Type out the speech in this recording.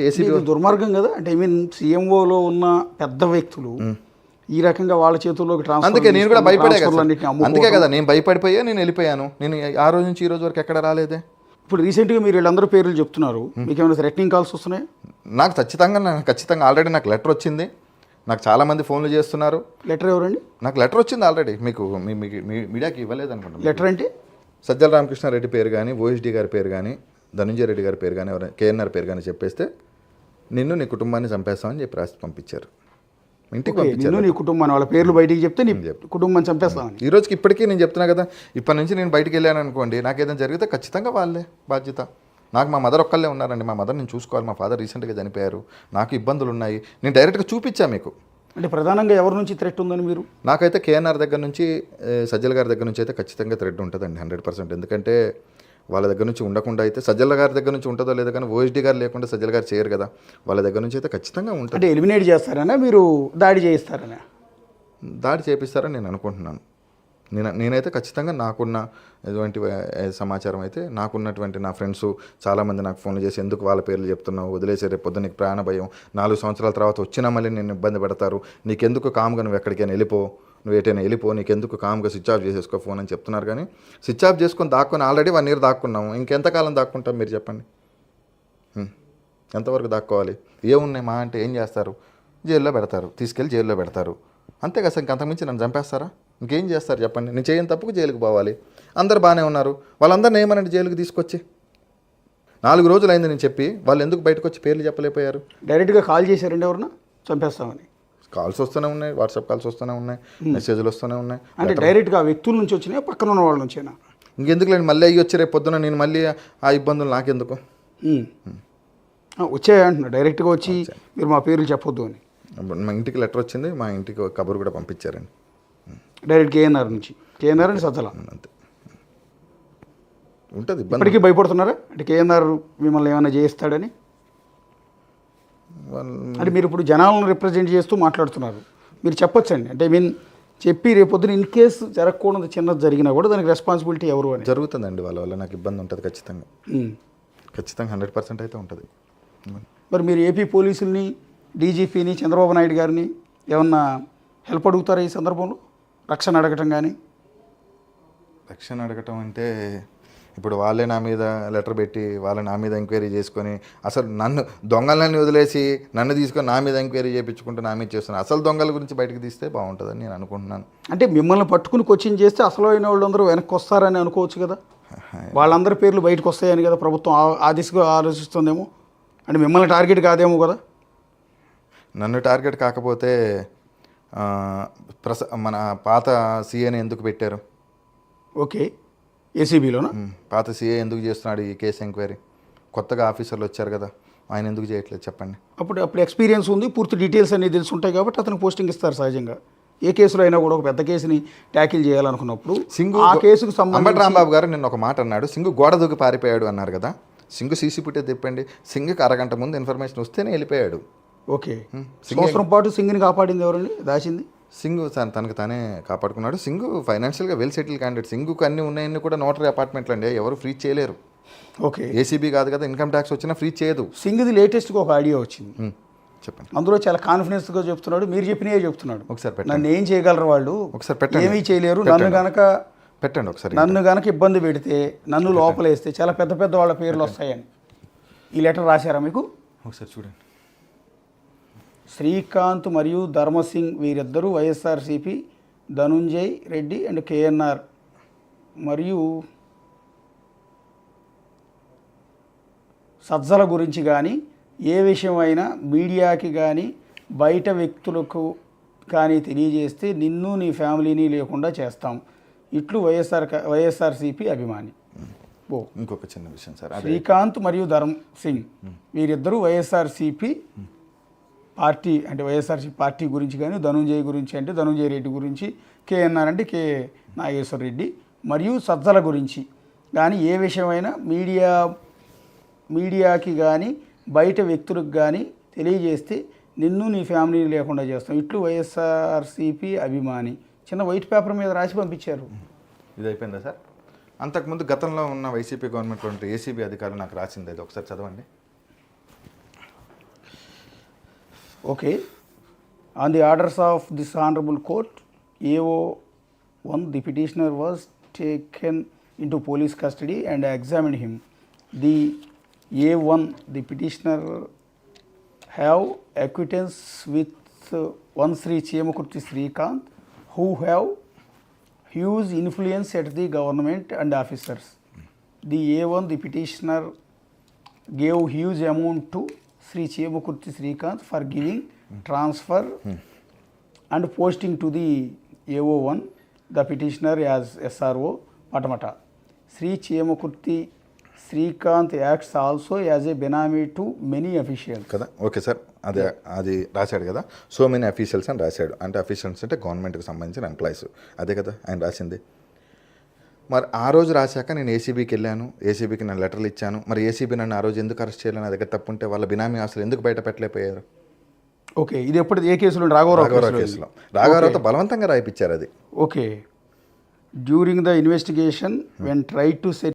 ఇది దుర్మార్గం కదా. అంటే ఐ మీన్ సీఎంఓలో ఉన్న పెద్ద వ్యక్తులు ఈ రకంగా వాళ్ళ చేతుల్లోకి ట్రాన్స్ఫర్. అందుకే నేను కూడా భయపడే కదా, అందుకే కదా నేను భయపడిపోయా, నేను వెళ్ళిపోయాను. నేను ఆ రోజు నుంచి ఈ రోజు వరకు ఎక్కడ రాలేదే. ఇప్పుడు రీసెంట్గా మీరు వీళ్ళందరూ పేర్లు చెప్తున్నారు, మీకు ఏమైనా థ్రెటనింగ్ కాల్స్ వస్తున్నాయి? నాకు ఖచ్చితంగా ఆల్రెడీ నాకు లెటర్ వచ్చింది. నాకు చాలామంది ఫోన్లు చేస్తున్నారు. లెటర్ ఎవరండి? నాకు లెటర్ వచ్చింది ఆల్రెడీ. మీకు మీడియాకి ఇవ్వలేదు అనుకుంటున్నాను. లెటర్ అంటే సజ్జల రామకృష్ణారెడ్డి పేరు కానీ, ఓఎస్డీ గారి పేరు కానీ, ధనంజయ రెడ్డి గారి పేరు కానీ, కేఎన్ఆర్ పేరు కానీ చెప్పేస్తే నిన్ను నీ కుటుంబాన్ని చంపేస్తామని చెప్పి రాసి పంపించారు. ఇంటికి పంపించారు. నీ కుటుంబాన్ని వాళ్ళ పేర్లు బయటికి చెప్తే నీ కుటుంబాన్ని చంపేస్తామని. ఈ రోజుకి ఇప్పటికీ నేను చెప్తున్నా కదా, ఇప్పటి నుంచి నేను బయటికి వెళ్ళాను అనుకోండి, నాకు ఏదైనా జరిగితే ఖచ్చితంగా వాళ్ళే బాధ్యత. నాకు మా మదర్ ఒక్కళ్ళే ఉన్నారండి. మా మదర్ నేను చూసుకోవాలి. మా ఫాదర్ రీసెంట్గా చనిపోయారు. నాకు ఇబ్బందులు ఉన్నాయి. నేను డైరెక్ట్గా చూపించా మీకు. అంటే ప్రధానంగా ఎవరి నుంచి థ్రెట్ ఉందని మీరు? నాకైతే కేఎన్ఆర్ దగ్గర నుంచి, సజ్జల గారి దగ్గర నుంచి అయితే ఖచ్చితంగా థ్రెట్ ఉంటుందండి 100%. ఎందుకంటే వాళ్ళ దగ్గర నుంచి ఉండకుండా అయితే, సజ్జల గారి దగ్గర నుంచి ఉంటుందో లేదో కానీ ఓఎస్డీ గారు లేకుండా సజ్జల గారు చేయరు కదా. వాళ్ళ దగ్గర నుంచి అయితే ఖచ్చితంగా ఉంటుంది. అంటే ఎలిమినేట్ చేస్తారనా, మీరు దాడి చేయిస్తారనా? దాడి చేపిస్తారని నేను అనుకుంటున్నాను. నేనైతే ఖచ్చితంగా నాకున్న ఎటువంటి సమాచారం అయితే, నాకున్నటువంటి నా ఫ్రెండ్స్ చాలామంది నాకు ఫోన్లు చేసి, ఎందుకు వాళ్ళ పేర్లు చెప్తున్నావు, వదిలేసే, రేపు పొద్దున్న నీకు ప్రాణ భయం, 4 సంవత్సరాల తర్వాత వచ్చినా మళ్ళీ నేను ఇబ్బంది పెడతారు, నీకెందుకు కామ్గా నువ్వు ఎక్కడికైనా వెళ్ళిపో, నువ్వు ఎటైనా వెళ్ళిపో, నీకెందుకు కామ్గా స్విచ్ ఆఫ్ చేసేసుకో ఫోన్ అని చెప్తున్నారు. కానీ స్విచ్ ఆఫ్ చేసుకొని దాక్కుని ఆల్రెడీ 1 year దాక్కున్నాము. ఇంకెంతకాలం దాక్కుంటాం మీరు చెప్పండి? ఎంతవరకు దాక్కోవాలి? ఏమున్నాయి మా అంటే ఏం చేస్తారు? జైల్లో పెడతారు, తీసుకెళ్ళి జైల్లో పెడతారు. అంతే కదా. ఇంకంతకుమించి నన్ను చంపేస్తారా? ఇంకేం చేస్తారు చెప్పండి? నేను చేయని తప్పుకు జైలుకి పోవాలి. అందరు బాగానే ఉన్నారు. వాళ్ళందరినీ ఏమనండి జైలుకి తీసుకొచ్చి? 4 రోజులు అయింది నేను చెప్పి, వాళ్ళు ఎందుకు బయటకు వచ్చి పేర్లు చెప్పలేకపోయారు? డైరెక్ట్గా కాల్ చేశారండి ఎవరన్నా చంపేస్తామని? కాల్స్ వస్తూనే ఉన్నాయి, వాట్సాప్ కాల్స్ వస్తూనే ఉన్నాయి, మెసేజ్లు వస్తూనే ఉన్నాయి. అంటే డైరెక్ట్గా వ్యక్తుల నుంచి వచ్చినాయి, పక్కన ఉన్న వాళ్ళ నుంచేనా? ఇంకెందుకు లేండి, మళ్ళీ అయ్యి వచ్చి రేపు పొద్దున నేను మళ్ళీ ఆ ఇబ్బందులు నాకెందుకు? వచ్చాయి అంటున్నా, డైరెక్ట్గా వచ్చి మీరు మా పేర్లు చెప్పొద్దు అని. మా ఇంటికి లెటర్ వచ్చింది, మా ఇంటికి కబురు కూడా పంపించారండి. డైరెక్ట్ కేఎన్ఆర్ నుంచి. కేఎన్ఆర్ అని సజ్జల అంతే ఉంటుంది. ఇప్పటికీ భయపడుతున్నారా? అంటే కేఎన్ఆర్ మిమ్మల్ని ఏమైనా చేయిస్తాడని? అంటే మీరు ఇప్పుడు జనాలను రిప్రజెంట్ చేస్తూ మాట్లాడుతున్నారు, మీరు చెప్పొచ్చండి. అంటే మీన్ చెప్పి రేపొద్దున ఇన్ కేసు జరగకూడదు, చిన్నది జరిగినా కూడా దానికి రెస్పాన్సిబిలిటీ ఎవరు అని. జరుగుతుందండి, వాళ్ళ వల్ల నాకు ఇబ్బంది ఉంటుంది ఖచ్చితంగా. 100% అయితే ఉంటుంది. మరి మీరు ఏపీ పోలీసుల్ని, డీజీపీని, చంద్రబాబు నాయుడు గారిని ఏమన్నా హెల్ప్ అడుగుతారా ఈ సందర్భంలో? రక్షణ అడగటం కానీ? రక్షణ అడగటం అంటే ఇప్పుడు వాళ్ళే నా మీద లెటర్ పెట్టి, వాళ్ళ నా మీద ఎంక్వైరీ చేసుకొని, అసలు నన్ను దొంగలని వదిలేసి నన్ను తీసుకొని నా మీద ఎంక్వైరీ చేయించుకుంటూ నా మీద చేస్తున్నారు. అసలు దొంగల గురించి బయటకు తీస్తే బాగుంటుందని నేను అనుకుంటున్నాను. అంటే మిమ్మల్ని పట్టుకుని కోచింగ్ చేస్తే అసలు అయిన వాళ్ళందరూ వెనక్కి వస్తారని అనుకోవచ్చు కదా. వాళ్ళందరి పేర్లు బయటకు వస్తాయని కదా ప్రభుత్వం ఆ దిశగా ఆలోచిస్తుందేమో. అంటే మిమ్మల్ని టార్గెట్ కాదేమో కదా. నన్ను టార్గెట్ కాకపోతే మన పాత సీఏని ఎందుకు పెట్టారు? ఓకే, ఏసీబీలోనా? పాత సీఏ ఎందుకు చేస్తున్నాడు ఈ కేసు ఎంక్వైరీ? కొత్తగా ఆఫీసర్లు వచ్చారు కదా, ఆయన ఎందుకు చేయట్లేదు చెప్పండి? అప్పుడు ఎక్స్పీరియన్స్ ఉంది, పూర్తి డీటెయిల్స్ అన్నీ తెలుసుంటాయి కాబట్టి అతనికి పోస్టింగ్ ఇస్తారు సహజంగా. ఏ కేసులో అయినా కూడా ఒక పెద్ద కేసుని ట్యాకిల్ చేయాలనుకున్నప్పుడు సింగు ఆ కేసుకు సంబంధించి రాంబాబు గారు నిన్న ఒక మాట అన్నాడు, సింగు గోడ దూకి పారిపోయాడు అన్నారు కదా. సింగు సీసీ ఫుటేజ్ తిప్పండి. సింగుకి 1 గంట ముందు ఇన్ఫర్మేషన్ వస్తేనే వెళ్ళిపోయాడు. ఓకే, సంవత్సరం పాటు సింగుని కాపాడింది ఎవరండి? దాచింది సింగు తనకు తానే కాపాడుకున్నాడు. సింగు ఫైనాన్షియల్గా వెల్ సెటిల్ క్యాండిడేట్. సింగుకు అన్నీ ఉన్నాయన్నీ కూడా నోటరీ అపార్ట్మెంట్లు అండి, ఎవరు ఫ్రీ చేయలేరు. ఓకే, ఏసీబీ కాదు కదా, ఇన్కమ్ ట్యాక్స్ వచ్చినా ఫ్రీ చేయదు. సింగుది లేటెస్ట్గా ఒక ఆడియో వచ్చింది, చెప్పండి. అందులో చాలా కాన్ఫిడెన్స్గా చెప్తున్నాడు, మీరు చెప్పినవే చెప్తున్నాడు. ఒకసారి పెట్టండి. నన్ను ఏం చేయగలరు వాళ్ళు? ఒకసారి పెట్టండి. ఏమీ చేయలేరు. నన్ను కనుక పెట్టండి ఒకసారి. నన్ను కనుక ఇబ్బంది పెడితే, నన్ను లోపలేస్తే చాలా పెద్ద పెద్ద వాళ్ళ పేర్లు వస్తాయని ఈ లెటర్ రాశారా మీకు? ఒకసారి చూడండి. శ్రీకాంత్ మరియు ధర్మసింగ్ వీరిద్దరూ వైఎస్ఆర్సీపీ, ధనుంజయ్ రెడ్డి అండ్ కేఎన్ఆర్ మరియు సజ్జల గురించి కానీ ఏ విషయం అయినా మీడియాకి కానీ బయట వ్యక్తులకు కానీ తెలియజేస్తే నిన్ను నీ ఫ్యామిలీని లేకుండా చేస్తాం. ఇట్లు వైఎస్ఆర్సీపీ అభిమాని. ఇంకొక చిన్న విషయం సార్, శ్రీకాంత్ మరియు ధర్మ సింగ్ వీరిద్దరూ వైఎస్ఆర్సీపీ పార్టీ అంటే వైఎస్ఆర్సీపీ పార్టీ గురించి కానీ, ధనుంజయ్ గురించి అంటే ధనుంజయ రెడ్డి గురించి, కేఎన్ఆర్ అంటే కే నాగేశ్వర రెడ్డి మరియు సజ్జల గురించి కానీ ఏ విషయమైనా మీడియాకి కానీ బయట వ్యక్తులకు కానీ తెలియజేస్తే నిన్ను నీ ఫ్యామిలీని లేకుండా చేస్తాం. ఇట్లు వైఎస్ఆర్సీపీ అభిమాని. చిన్న వైట్ పేపర్ మీద రాసి పంపించారు. ఇది అయిపోయిందా సార్? అంతకుముందు గతంలో ఉన్న వైసీపీ గవర్నమెంట్లో ఉంటే ఏసీబీ అధికారులు నాకు రాసింది, అది ఒకసారి చదవండి. Okay. On the orders of this honorable court, AO1, the petitioner was taken into police custody and examined him. The A1, the petitioner, have acquaintance with one Sri Chemakurti Srikanth, who have huge influence at the government and officers. The A1, the petitioner, gave huge amount to Sri Chemakurti Srikanth for giving transfer and posting to the AO1, the petitioner as SRO, Patamata. Sri Chemakurti Srikanth acts also as a benami to many officials. కదా okay sir అది రాశాడు కదా, so many officials అని రాశాడు. అంటే officials అంటే గవర్నమెంట్కి సంబంధించిన ఎంప్లాయీస్, అదే కదా ఆయన రాసింది. మరి ఆ రోజు రాశాక నేను ఏసీబీకి వెళ్ళాను, ఏసీబీకి నేను లెటర్లు ఇచ్చాను. మరి ఏసీబీ నన్ను ఆ రోజు ఎందుకు అరెస్ట్ చేయాలని, నా దగ్గర తప్పుంటే వాళ్ళ బినామీ ఆస్తులు ఎందుకు బయట పెట్టలేకపోయారు? ఓకే, ఇది ఎప్పుడు ఏ కేసులో? రాఘవరావు కేసులో రాఘవరావుతో బలవంతంగా రాయిపించారు అది. Okay. During the investigation when try to set